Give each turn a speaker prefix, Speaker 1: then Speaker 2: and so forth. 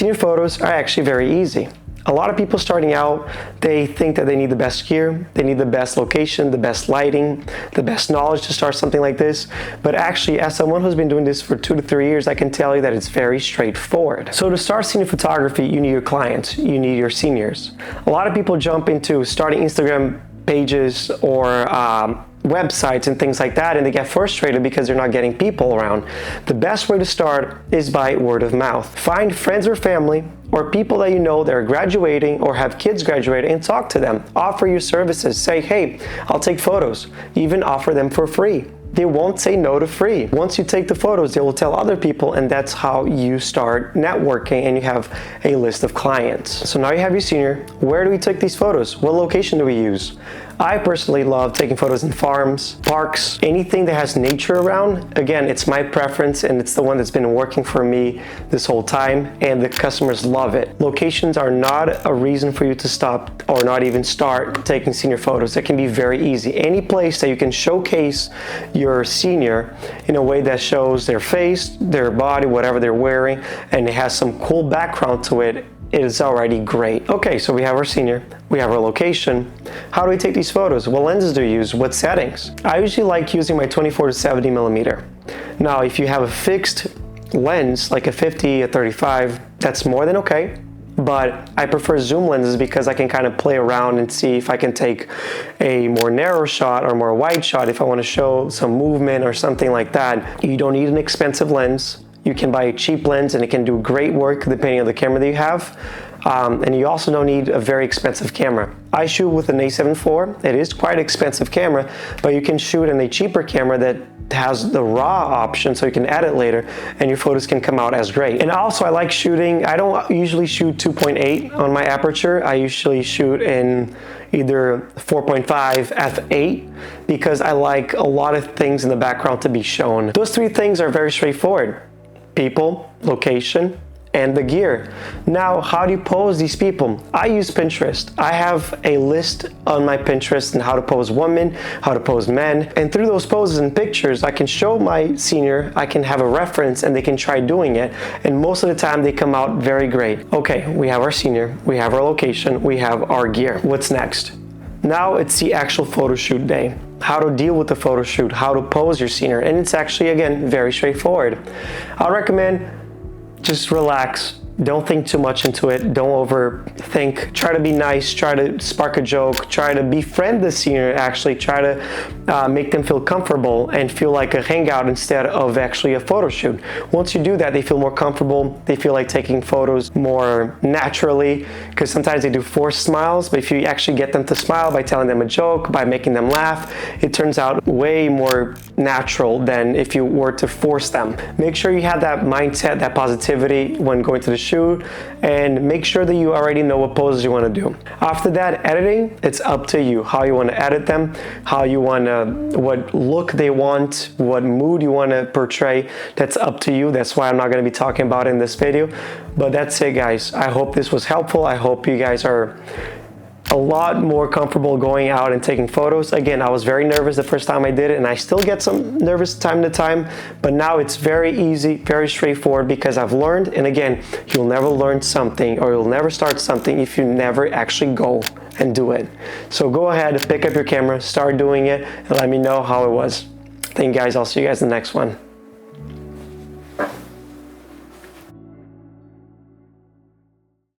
Speaker 1: Senior photos are actually very easy. A lot of people starting out, they think that they need the best gear, they need the best location, the best lighting, the best knowledge to start something like this. But actually, as someone who's been doing this for 2 to 3 years, I can tell you that it's very straightforward. So to start senior photography, you need your clients, you need your seniors. A lot of people jump into starting Instagram pages or websites and things like that, and they get frustrated because they're not getting people around. The best way to start is by word of mouth. Find friends or family or people that you know that are graduating or have kids graduating and talk to them. Offer your services. Say, hey, I'll take photos. Even offer them for free. They won't say no to free. Once you take the photos, they will tell other people, and that's how you start networking and you have a list of clients. So now you have your senior. Where do we take these photos? What location do we use? I personally love taking photos in farms, parks, anything that has nature around. Again, it's my preference and it's the one that's been working for me this whole time, and the customers love it. Locations are not a reason for you to stop or not even start taking senior photos. It can be very easy. Any place that you can showcase your senior in a way that shows their face, their body, whatever they're wearing, and it has some cool background to it, it is already great. Okay, so we have our senior, we have our location. How do we take these photos? What lenses do you use? What settings? I usually like using my 24 to 70 millimeter. Now, if you have a fixed lens, like a 50, a 35, that's more than okay. But I prefer zoom lenses because I can kind of play around and see if I can take a more narrow shot or more wide shot if I want to show some movement or something like that. You don't need an expensive lens. You can buy a cheap lens and it can do great work depending on the camera that you have. And you also don't need a very expensive camera. I shoot with an A7 IV. It is quite an expensive camera, but you can shoot in a cheaper camera that has the raw option so you can edit later and your photos can come out as great. And also I like shooting, I don't usually shoot 2.8 on my aperture. I usually shoot in either 4.5 f8 because I like a lot of things in the background to be shown. Those three things are very straightforward. People, location, and the gear. Now, how do you pose these people? I use Pinterest. I have a list on my Pinterest on how to pose women, how to pose men, and through those poses and pictures, I can show my senior, I can have a reference and they can try doing it, and most of the time they come out very great. Okay, we have our senior, we have our location, we have our gear. What's next? Now it's the actual photo shoot day. How to deal with the photo shoot, how to pose your senior, and it's actually, again, very straightforward. I recommend just relax. Don't think too much into it. Don't overthink. Try to be nice. Try to spark a joke. Try to befriend the senior, actually. Try to make them feel comfortable and feel like a hangout instead of actually a photo shoot. Once you do that, they feel more comfortable. They feel like taking photos more naturally, because sometimes they do forced smiles, but if you actually get them to smile by telling them a joke, by making them laugh, it turns out way more natural than if you were to force them. Make sure you have that mindset, that positivity when going to the shoot, and make sure that you already know what poses you want to do. After that, editing, it's up to you. How you want to edit them, how you want to, what look they want, what mood you want to portray, that's up to you. That's why I'm not going to be talking about it in this video. But that's it, guys. I hope this was helpful. I hope you guys are a lot more comfortable going out and taking photos. Again, I was very nervous the first time I did it, and I still get some nervous time to time, but now it's very easy, very straightforward, because I've learned. And again, you'll never learn something or you'll never start something if you never actually go and do it. So go ahead, pick up your camera, start doing it, and let me know how it was. Thank you guys. I'll see you guys in the next one.